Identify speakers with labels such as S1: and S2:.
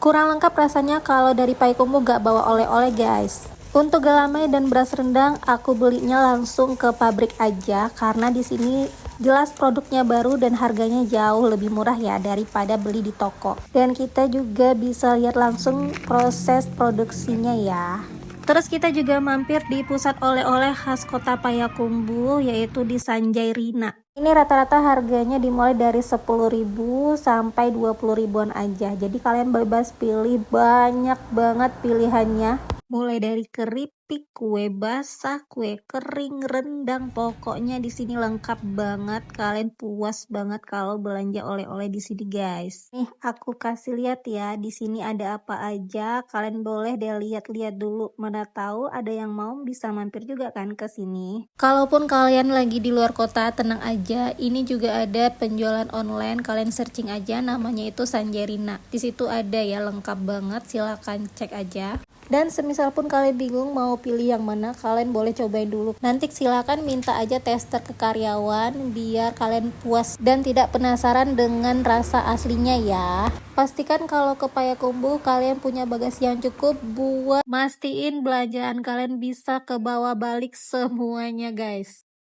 S1: Kurang lengkap rasanya kalau dari Payakumbuh gak bawa oleh-oleh guys. Untuk galamai dan beras rendang aku belinya langsung ke pabrik aja karena di sini jelas produknya baru dan harganya jauh lebih murah ya daripada beli di toko. Dan kita juga bisa lihat langsung proses produksinya ya. Terus kita juga mampir di pusat oleh-oleh khas kota Payakumbuh yaitu di Sanjay Rina. Ini rata-rata harganya dimulai dari 10.000 sampai 20 ribuan aja. Jadi kalian bebas pilih, banyak banget pilihannya. Mulai dari keripik, kue basah, kue kering, rendang, pokoknya di sini lengkap banget. Kalian puas banget kalau belanja oleh-oleh di sini, guys. Nih, aku kasih lihat ya, di sini ada apa aja. Kalian boleh deh lihat-lihat dulu. Mana tahu ada yang mau bisa mampir juga kan ke sini. Kalaupun kalian lagi di luar kota, tenang aja. Ini juga ada penjualan online. Kalian searching aja, namanya itu Sanjerina. Di situ ada ya, lengkap banget. Silakan cek aja. Dan semisal pun kalian bingung mau pilih yang mana, kalian boleh cobain dulu. Nanti silakan minta aja tester ke karyawan biar kalian puas dan tidak penasaran dengan rasa aslinya ya. Pastikan kalau ke Payakumbuh kalian punya bagasi yang cukup buat mastiin belanjaan kalian bisa ke bawah balik semuanya guys.